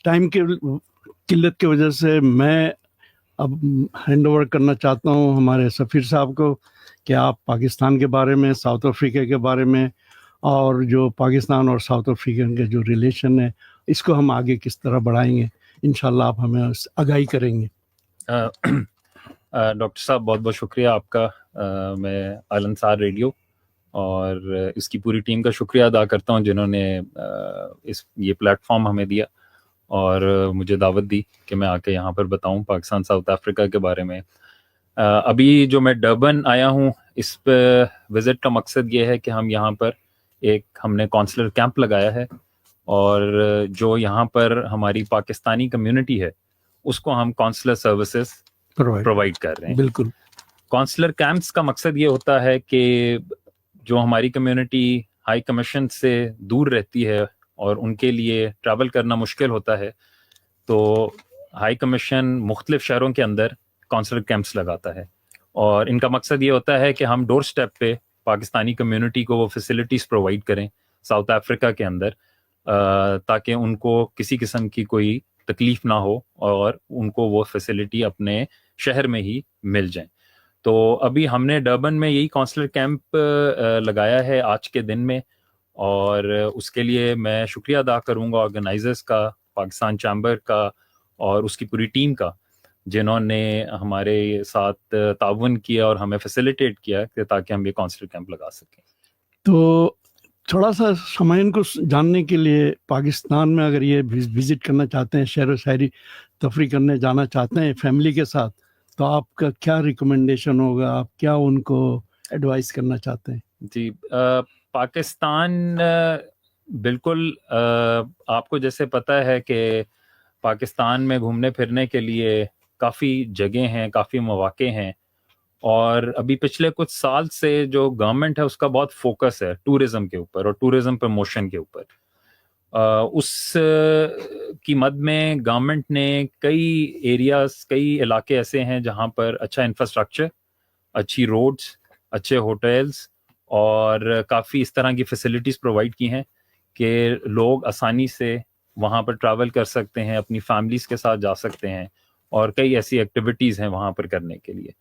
Time की किल्लत की वजह से मैं अब हैंड ओवर करना चाहता हूँ हमारे सफ़ीर साहब को कि आप पाकिस्तान के बारे में, साउथ अफ्रीका के बारे में, और जो पाकिस्तान और साउथ अफ्रीका के जो रिलेशन है इसको हम आगे किस तरह बढ़ाएंगे, इंशाल्लाह आप हमें आगाही करेंगे। डॉक्टर साहब बहुत बहुत शुक्रिया आपका। मैं अल अंसार रेडियो और इसकी पूरी टीम का शुक्रिया अदा करता हूँ जिन्होंने ये प्लेटफॉर्म हमें दिया और मुझे दावत दी कि मैं आके यहाँ पर बताऊँ पाकिस्तान साउथ अफ्रीका के बारे में। अभी जो मैं डरबन आया हूँ, इस विज़िट का मकसद ये है कि हम यहाँ पर हमने कौंसलर कैंप लगाया है और जो यहाँ पर हमारी पाकिस्तानी कम्युनिटी है उसको हम कौंसलर सर्विसेज प्रोवाइड कर रहे हैं। बिल्कुल। कौंसलर कैंप्स का मकसद ये होता है कि जो हमारी कम्युनिटी हाई कमीशन से दूर रहती है और उनके लिए ट्रैवल करना मुश्किल होता है, तो हाई कमीशन मुख्तलिफ शहरों के अंदर कौंसलर कैंप्स लगाता है और इनका मकसद ये होता है कि हम डोर स्टेप पे पाकिस्तानी कम्युनिटी को वो फैसिलिटीज़ प्रोवाइड करें साउथ अफ्रीका के अंदर, ताकि उनको किसी किस्म की कोई तकलीफ ना हो और उनको वो फैसिलिटी अपने शहर में ही मिल जाए। तो अभी हमने डरबन में यही कौंसलर कैंप लगाया है आज के दिन में, और उसके लिए मैं शुक्रिया अदा करूंगा ऑर्गेनाइजर्स का, पाकिस्तान चैम्बर का और उसकी पूरी टीम का, जिन्होंने हमारे साथ ताउन किया और हमें फैसिलिटेट किया ताकि हम ये कौंसलर कैंप लगा सकें। तो थोड़ा सा सामाइन को जानने के लिए, पाकिस्तान में अगर ये विज़िट करना चाहते हैं, शहर व शायरी तफरी करने जाना चाहते हैं फैमिली के साथ, तो आपका क्या रिकमेंडेशन होगा, आप क्या उनको एडवाइस करना चाहते हैं? जी, पाकिस्तान बिल्कुल, आपको जैसे पता है कि पाकिस्तान में घूमने फिरने के लिए काफ़ी जगह हैं, काफ़ी मौक़े हैं, और अभी पिछले कुछ साल से जो गवर्नमेंट है उसका बहुत फोकस है टूरिज़म के ऊपर और टूरिज़म प्रमोशन के ऊपर। उस की मद में गवर्नमेंट ने कई इलाके ऐसे हैं जहाँ पर अच्छा इंफ्रास्ट्रक्चर, अच्छी रोड्स, अच्छे होटल्स और काफ़ी इस तरह की फैसिलिटीज़ प्रोवाइड की हैं कि लोग आसानी से वहाँ पर ट्रैवल कर सकते हैं, अपनी फैमिलीज़ के साथ जा सकते हैं, और कई ऐसी एक्टिविटीज़ हैं वहाँ पर करने के लिए।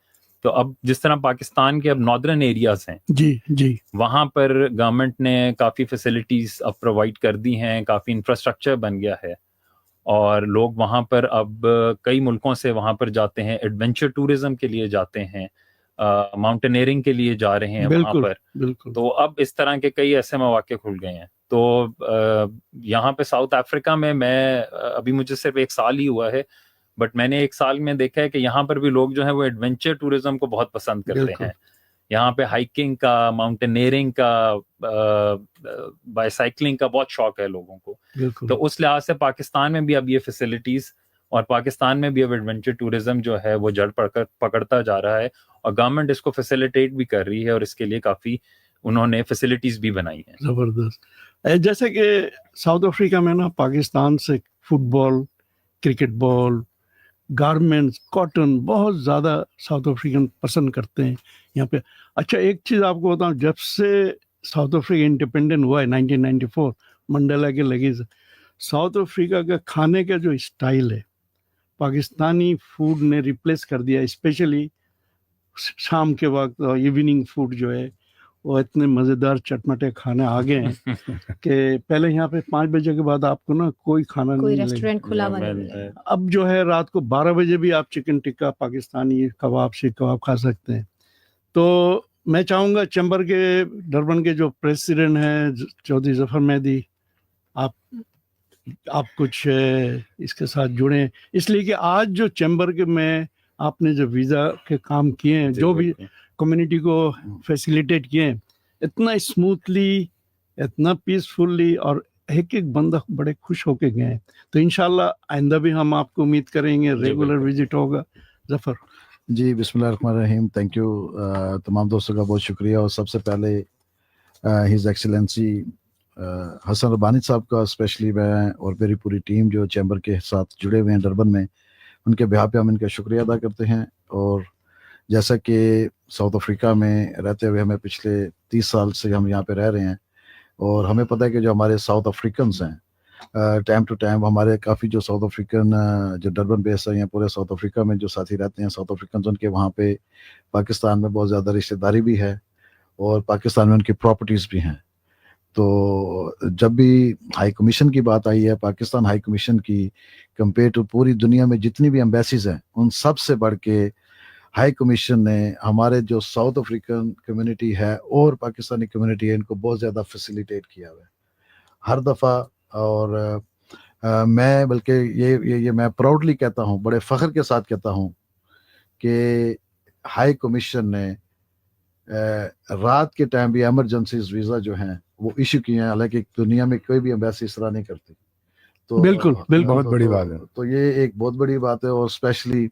तो अब जिस तरह पाकिस्तान के अब नॉर्दर्न एरियाज़ हैं, जी, वहाँ पर गवर्नमेंट ने काफ़ी फैसिलिटीज़ अब प्रोवाइड कर दी हैं, काफ़ी इंफ्रास्ट्रक्चर बन गया है, और लोग वहाँ पर अब कई मुल्कों से वहाँ पर जाते हैं, एडवेंचर टूरिज़म के लिए जाते हैं, माउंटेनियरिंग के लिए जा रहे हैं वहाँ पर। बिल्कुल। तो अब इस तरह के कई ऐसे मौके खुल गए हैं। तो यहाँ पे साउथ अफ्रीका में मैं अभी मुझे सिर्फ 1 साल ही हुआ है, बट मैंने 1 साल में देखा है कि यहाँ पर भी लोग जो हैं वो एडवेंचर टूरिज्म को बहुत पसंद करते हैं। यहाँ पे हाइकिंग का, माउंटेनियरिंग का, बाइसाइकिलिंग का बहुत शौक है लोगों को। तो उस लिहाज से पाकिस्तान में भी अब ये फैसिलिटीज़, और पाकिस्तान में भी अब एडवेंचर टूरिज्म जो है वो जड़ पकड़ता जा रहा है, और गवर्नमेंट इसको फैसिलिटेट भी कर रही है, और इसके लिए काफ़ी उन्होंने फैसिलिटीज़ भी बनाई हैं। ज़बरदस्त। जैसे कि साउथ अफ्रीका में ना पाकिस्तान से football, cricket ball, garments, cotton बहुत ज़्यादा साउथ अफ्रीकन पसंद करते हैं यहाँ पे। अच्छा, एक चीज़ आपको बताऊँ, जब से साउथ अफ्रीका इंडिपेंडेंट हुआ है 1994 मंडेला के लगे से, साउथ अफ्रीका का खाने का जो स्टाइल है पाकिस्तानी फूड ने रिप्लेस कर दिया। स्पेशली शाम के वक्त और इवनिंग फूड जो है वो इतने मज़ेदार चटमटे खाने आ गए हैं कि पहले यहाँ पे 5 बजे के बाद आपको ना कोई खाना नहीं मिलेगा, रेस्टोरेंट खुला हुआ नहीं मिलेगा। अब जो है रात को 12 बजे भी आप चिकन टिक्का, पाकिस्तानी कबाब, शीख कबाब खा सकते हैं। तो मैं चाहूँगा चैम्बर के, डरबन के जो प्रेसिडेंट हैं चौधरी जफर मेहदी, आप कुछ इसके साथ जुड़े, इसलिए कि आज जो चैम्बर के में आपने जो वीज़ा के काम किए हैं, जो भी कम्युनिटी को फैसिलिटेट किए हैं, इतना स्मूथली, इतना पीसफुल्ली, और एक एक बंदा बड़े खुश होके गए हैं। तो इंशाल्लाह आइंदा भी हम आपको उम्मीद करेंगे रेगुलर विजिट होगा। जफर जी, बिस्मिल्लाहिर्रहमानिर्रहीम। थैंक यू तमाम दोस्तों का बहुत शुक्रिया, और सबसे पहले हिज एक्सीलेंसी हसन रब्बानी साहब का स्पेशली मैं और मेरी पूरी टीम जो चैम्बर के साथ जुड़े हुए हैं डरबन में, उनके बिहाफ पे हम इनका शुक्रिया अदा करते हैं। और जैसा कि साउथ अफ्रीका में रहते हुए हमें पिछले 30 साल से हम यहाँ पे रह रहे हैं, और हमें पता है कि जो हमारे साउथ अफ्रीकन्स हैं ٹائم ٹو ٹائم ہمارے کافی جو ساؤتھ افریقن جو ڈربن بیس ہے یا پورے ساؤتھ افریقہ میں جو ساتھی رہتے ہیں ساؤتھ افریقنز، ان کے وہاں پہ پاکستان میں بہت زیادہ رشتہ داری بھی ہے اور پاکستان میں ان کی پراپرٹیز بھی ہیں. تو جب بھی ہائی کمیشن کی بات آئی ہے، پاکستان ہائی کمیشن کی کمپیئر ٹو پوری دنیا میں جتنی بھی ایمبیسیز ہیں ان سب سے بڑھ کے ہائی کمیشن نے ہمارے جو ساؤتھ افریقن کمیونٹی ہے اور پاکستانی کمیونٹی ہے ان کو بہت زیادہ فیسیلیٹیٹ کیا ہوا ہے ہر دفعہ. اور میں بلکہ یہ میں پراؤڈلی کہتا ہوں، بڑے فخر کے ساتھ کہتا ہوں کہ ہائی کمیشن نے رات کے ٹائم بھی ایمرجنسیز ویزا جو ہیں وہ ایشو کیے ہیں، حالانکہ دنیا میں کوئی بھی ایمبیسی اس طرح نہیں کرتی. تو بالکل بہت بڑی بات ہے. تو یہ ایک بہت بڑی بات ہے. اور اسپیشلی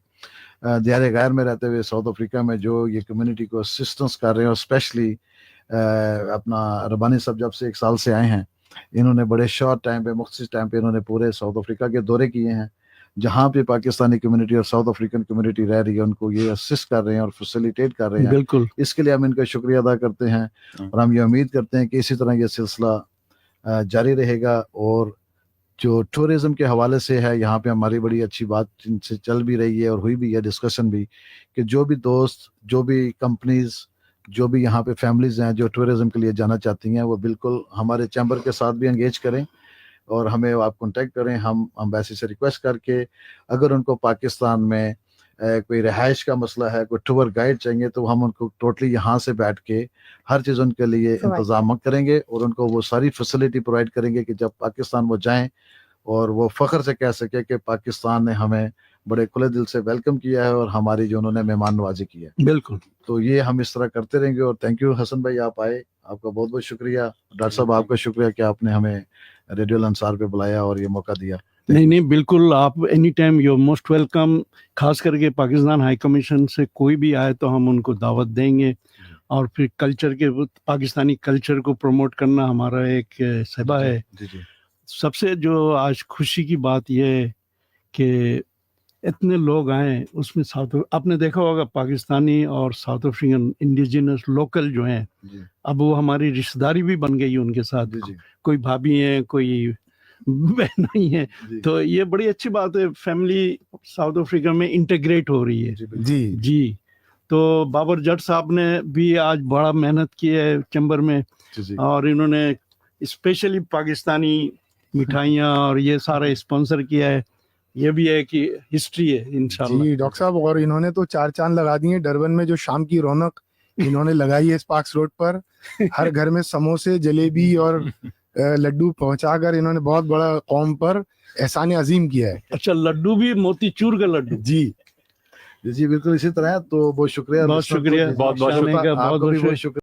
دیار غیر میں رہتے ہوئے ساؤتھ افریقہ میں جو یہ کمیونٹی کو اسسٹنس کر رہے ہیں، اور اسپیشلی اپنا ربانی صاحب جب سے 1 سال سے آئے ہیں، انہوں نے بڑے شارٹ ٹائم پہ مختصر ٹائم پہ انہوں نے پورے ساؤتھ افریقہ کے دورے کیے ہیں، جہاں پہ پاکستانی کمیونٹی اور ساؤتھ افریقن کمیونٹی رہ رہی ہے ان کو یہ اسسٹ کر رہے ہیں اور فیسیلیٹیٹ کر رہے ہیں. بالکل. اس کے لیے ہم ان کا شکریہ ادا کرتے ہیں اور ہم یہ امید کرتے ہیں کہ اسی طرح یہ سلسلہ جاری رہے گا. اور جو ٹورزم کے حوالے سے ہے، یہاں پہ ہماری بڑی اچھی بات ان سے چل بھی رہی ہے اور ہوئی بھی ہے ڈسکشن بھی، کہ جو بھی دوست، جو بھی کمپنیز، جو بھی یہاں پہ فیملیز ہیں جو ٹورزم کے لیے جانا چاہتی ہیں، وہ بالکل ہمارے چیمبر کے ساتھ بھی انگیج کریں اور ہمیں آپ کانٹیکٹ کریں. ہم ایمبیسی سے ریکویسٹ کر کے اگر ان کو پاکستان میں کوئی رہائش کا مسئلہ ہے، کوئی ٹور گائیڈ چاہیے، تو ہم ان کو ٹوٹلی یہاں سے بیٹھ کے ہر چیز ان کے لیے انتظام کریں گے اور ان کو وہ ساری فیسلٹی پرووائڈ کریں گے کہ جب پاکستان وہ جائیں اور وہ فخر سے کہہ سکے کہ پاکستان نے ہمیں بڑے کھلے دل سے ویلکم کیا ہے اور ہماری جو انہوں نے مہمان نوازی کی ہے. بالکل. تو یہ ہم اس طرح کرتے رہیں گے. اور تھینک یو حسن بھائی، آپ آئے، آپ کا بہت بہت شکریہ. ڈاکٹر صاحب آپ کا شکریہ کہ آپ نے ہمیں ریڈیو الانصار پہ بلایا اور یہ موقع دیا. نہیں بالکل، آپ any time you most welcome. خاص کر کے پاکستان ہائی کمیشن سے کوئی بھی آئے تو ہم ان کو دعوت دیں گے. اور پھر کلچر کے پاکستانی کلچر کو پروموٹ کرنا ہمارا ایک شعبہ ہے. سب سے جو آج خوشی کی بات یہ ہے کہ اتنے لوگ آئیں، اس میں آپ نے دیکھا ہوگا پاکستانی اور ساؤتھ افریقن انڈیجنس لوکل جو ہیں، اب وہ ہماری رشتہ داری بھی بن گئی ان کے ساتھ. کوئی بھابھی ہیں، کوئی بہن نہیں ہے. تو یہ بڑی اچھی بات ہے، فیملی ساؤتھ افریقہ میں انٹیگریٹ ہو رہی ہے. جی تو بابر جٹ صاحب نے بھی آج بڑا محنت کی ہے چیمبر میں، اور انہوں نے اسپیشلی پاکستانی مٹھائیاں اور یہ سارا اسپانسر کیا ہے. یہ بھی ہے کہ ہسٹری ہے انشاءاللہ. جی ڈاکٹر صاحب، اور انہوں نے تو 4 چاند لگا دیے ڈربن میں. جو شام کی رونق انہوں نے لگائی ہے اسپارکس روڈ پر، ہر گھر میں سموسے، جلیبی اور لڈو پہنچا کر انہوں نے بہت بڑا قوم پر احسان عظیم کیا ہے. اچھا، لڈو بھی موتی چور کا لڈو؟ جی بالکل اسی طرح. تو بہت شکریہ. بہت شکریہ. بہت شکریہ. آپ کا بھی بہت شکریہ.